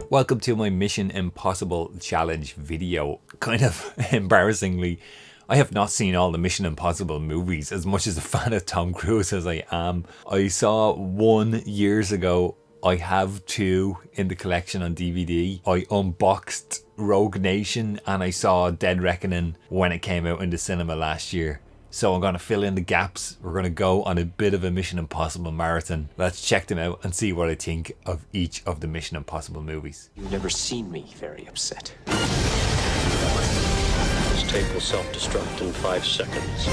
Welcome to my Mission Impossible Challenge video. Kind of embarrassingly, I have not seen all the Mission Impossible movies, as much as a fan of Tom Cruise as I am. I saw one years ago. I have two in the collection on DVD. I unboxed Rogue Nation and I saw Dead Reckoning when it came out in the cinema last year. So I'm going to fill in the gaps. We're going to go on a bit of a Mission Impossible marathon. Let's check them out and see what I think of each of the Mission Impossible movies. You've never seen me very upset. This tape will self-destruct in 5 seconds.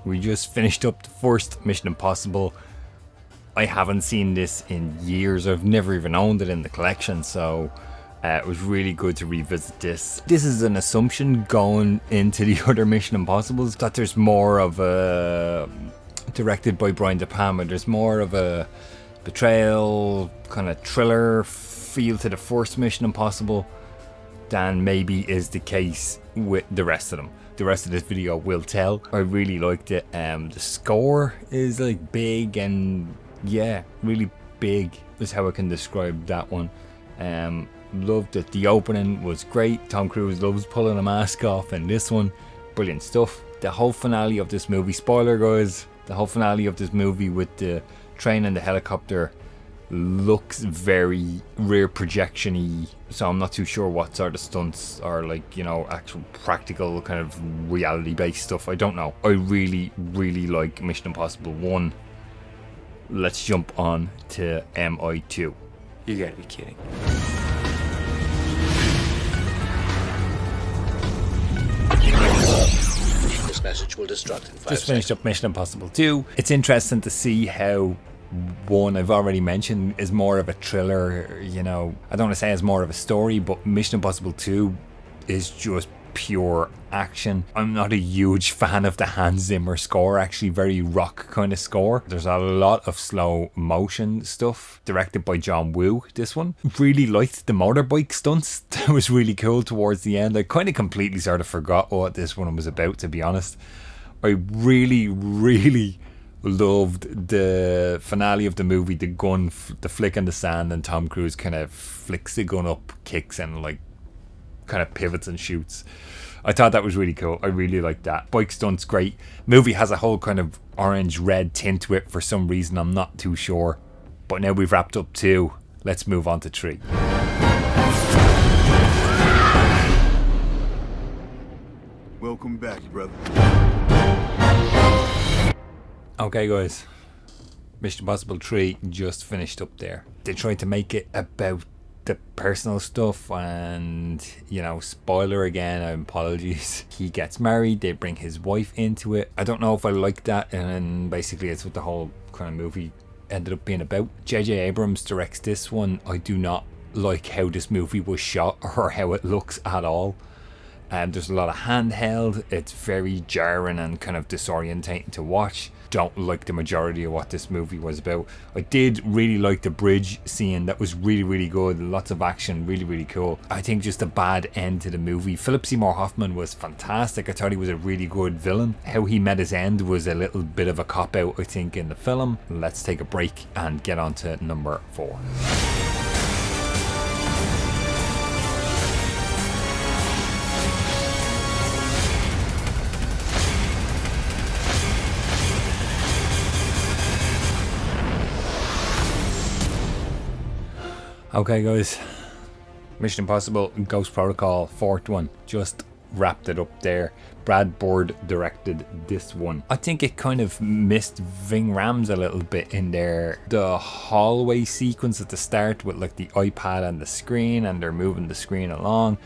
We just finished up the first Mission Impossible. I haven't seen this in years. I've never even owned it in the collection, so it was really good to revisit this. This is an assumption going into the other Mission Impossibles, that there's more of a, directed by Brian De Palma, there's more of a betrayal, kind of thriller feel to the first Mission Impossible than maybe is the case with the rest of them. The rest of this video will tell. I really liked it. The score is like big and yeah, really big is how I can describe that one. Loved it. The opening was great. Tom Cruise loves pulling a mask off, and this one, brilliant stuff. The whole finale of this movie, spoiler guys, the whole finale of this movie with the train and the helicopter looks very rear projection-y, so I'm not too sure what sort of stunts are, like, you know, actual practical kind of reality based stuff. I don't know. I really like Mission Impossible 1. Let's jump on to MI2. You gotta be kidding. This message will destruct in 5 Just seconds. finished up Mission Impossible 2. It's interesting to see how one I've already mentioned is more of a thriller, you know. I don't want to say it's more of a story, but Mission Impossible 2 is just pure action. I'm not a huge fan of the Hans Zimmer score, actually very rock kind of score. There's a lot of slow motion stuff, directed by John Woo, this one. Really liked the motorbike stunts. That was really cool towards the end. I kind of completely sort of forgot what this one was about, to be honest. I really loved the finale of the movie, the gun, the flick in the sand, and Tom Cruise kind of flicks the gun up, kicks, and like kind of pivots and shoots. I thought that was really cool. I really liked that. Bike stunts, great. Movie has a whole kind of orange-red tint to it for some reason. I'm not too sure. But now we've wrapped up 2. Let's move on to 3. Welcome back, brother. Okay guys, Mission Impossible 3 just finished up there. They tried to make it about the personal stuff, and, you know, spoiler again, apologies. He gets married, they bring his wife into it. I don't know if I like that, and basically it's what the whole kind of movie ended up being about. J.J. Abrams directs this one. I do not like how this movie was shot or how it looks at all. There's a lot of handheld. It's very jarring and kind of disorientating to watch. Don't like the majority of what this movie was about. I did really like the bridge scene. That was really good. Lots of action, really cool. I think just a bad end to the movie. Philip Seymour Hoffman was fantastic. I thought he was a really good villain. How he met his end was a little bit of a cop-out, I think, in the film. Let's take a break and get on to number 4. Okay guys, Mission Impossible Ghost Protocol, 4th one, just wrapped it up there. Brad Bird directed this one. I think it kind of missed Ving Rhames a little bit in there. The hallway sequence at the start with like the iPad and the screen, and they're moving the screen along.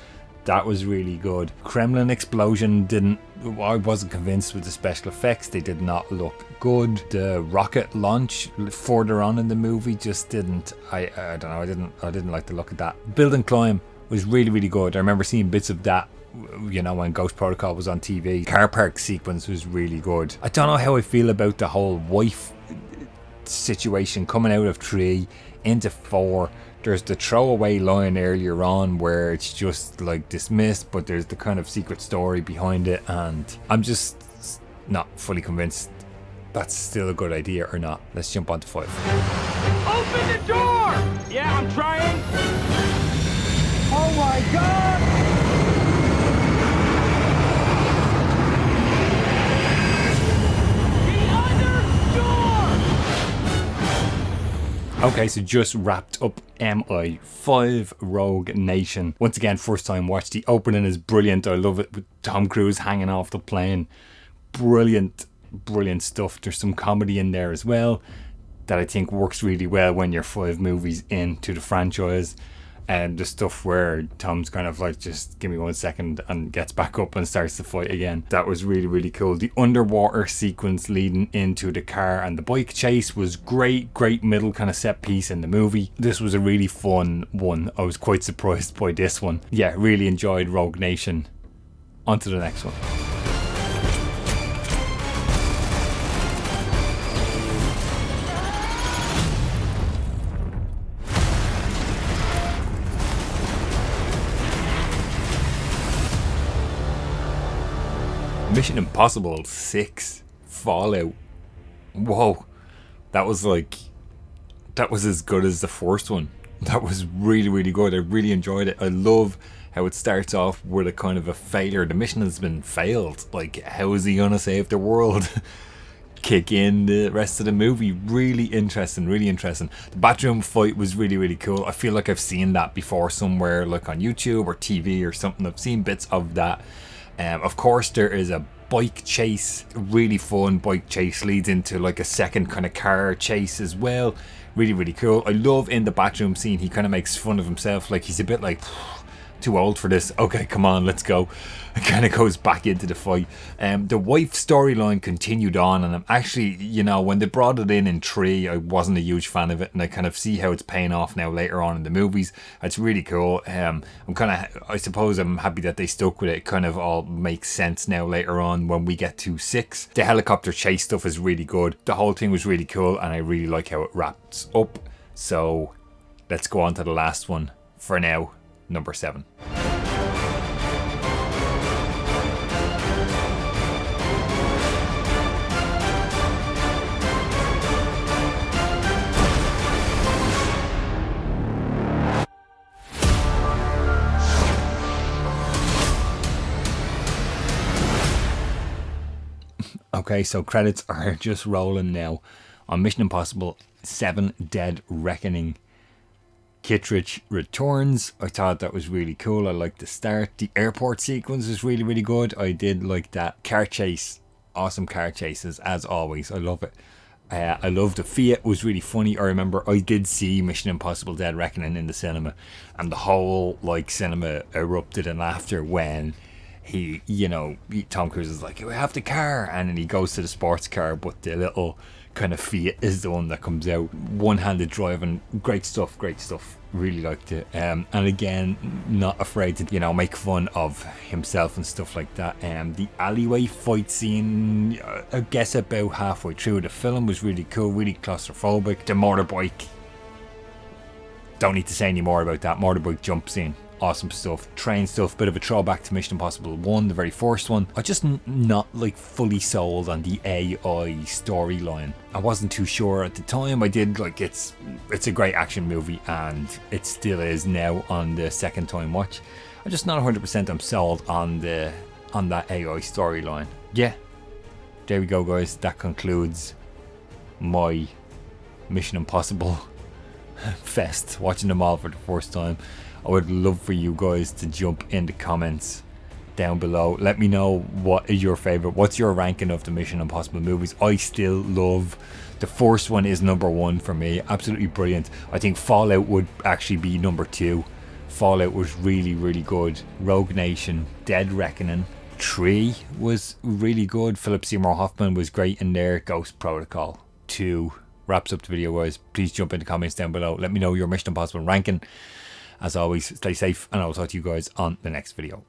That was really good. Kremlin explosion I wasn't convinced with the special effects. They did not look good. The rocket launch further on in the movie just didn't, I don't know, I didn't like the look of that. Build and climb was really good. I remember seeing bits of that, you know, when Ghost Protocol was on TV. Car park sequence was really good. I don't know how I feel about the whole wife situation coming out of 3 into 4. There's the throwaway line earlier on where it's just like dismissed, but there's the kind of secret story behind it, and I'm just not fully convinced that's still a good idea or not. Let's jump on to 5. Open the door! Yeah, I'm trying. Oh my god! Okay, so just wrapped up MI5 Rogue Nation. Once again, first time watch. The opening is brilliant. I love it with Tom Cruise hanging off the plane. Brilliant, brilliant stuff. There's some comedy in there as well that I think works really well when you're 5 movies into the franchise. And the stuff where Tom's kind of like, just give me 1 second, and gets back up and starts to fight again. That was really, really cool. The underwater sequence leading into the car and the bike chase was great. Great middle kind of set piece in the movie. This was a really fun one. I was quite surprised by this one. Yeah, really enjoyed Rogue Nation. On to the next one. Mission Impossible 6 Fallout. Whoa, that was as good as the first one. That was really, really good. I really enjoyed it. I love how it starts off with a kind of a failure. The mission has been failed. Like, how is he gonna save the world? Kick in the rest of the movie. Really interesting, really interesting. The bathroom fight was really, really cool. I feel like I've seen that before somewhere, like on YouTube or TV or something. I've seen bits of that. Of course, there is a bike chase, really fun bike chase, leads into like a second kind of car chase as well. Really, really cool. I love in the bathroom scene, he kind of makes fun of himself, like he's a bit like, too old for this. Okay, come on, let's go. It kind of goes back into the fight. The wife storyline continued on, and I'm actually, you know, when they brought it in 3, I wasn't a huge fan of it, and I kind of see how it's paying off now later on in the movies. It's really cool. I'm kind of, I suppose I'm happy that they stuck with it. It kind of all makes sense now later on when we get to 6. The helicopter chase stuff is really good. The whole thing was really cool, and I really like how it wraps up. So let's go on to the last one for now. Number 7. Okay, so credits are just rolling now on Mission Impossible 7 Dead Reckoning. Kittredge returns. I thought that was really cool. I liked the start. The airport sequence was really, really good. I did like that car chase. Awesome car chases as always. I love it. I love the Fiat. Was really funny. I remember I did see Mission Impossible Dead Reckoning in the cinema, and the whole like cinema erupted in laughter when he, you know, Tom Cruise is like, we have the car, and then he goes to the sports car, but the little kind of Fiat is the one that comes out. One-handed driving, great stuff. Really liked it. And again, not afraid to, you know, make fun of himself and stuff like that. The alleyway fight scene, I guess about halfway through the film, was really cool, really claustrophobic. The motorbike, don't need to say any more about that. Motorbike jump scene, awesome stuff. Train stuff, bit of a throwback to Mission Impossible 1, the very first one. I just not like fully sold on the AI storyline. I wasn't too sure at the time. I did like, it's a great action movie, and it still is now on the second time watch. I'm just not 100% I'm sold on that AI storyline. Yeah, there we go, guys. That concludes my Mission Impossible fest, watching them all for the first time. I would love for you guys to jump in the comments down below. Let me know what is your favorite. What's your ranking of the Mission Impossible movies? I still love the first one. Is number 1 for me. Absolutely brilliant. I think Fallout would actually be number 2. Fallout was really, really good. Rogue Nation, Dead Reckoning 3 was really good. Philip Seymour Hoffman was great in there. Ghost Protocol 2 wraps up the video, guys. Please jump in the comments down below. Let me know your Mission Impossible ranking. As always, stay safe, and I'll talk to you guys on the next video.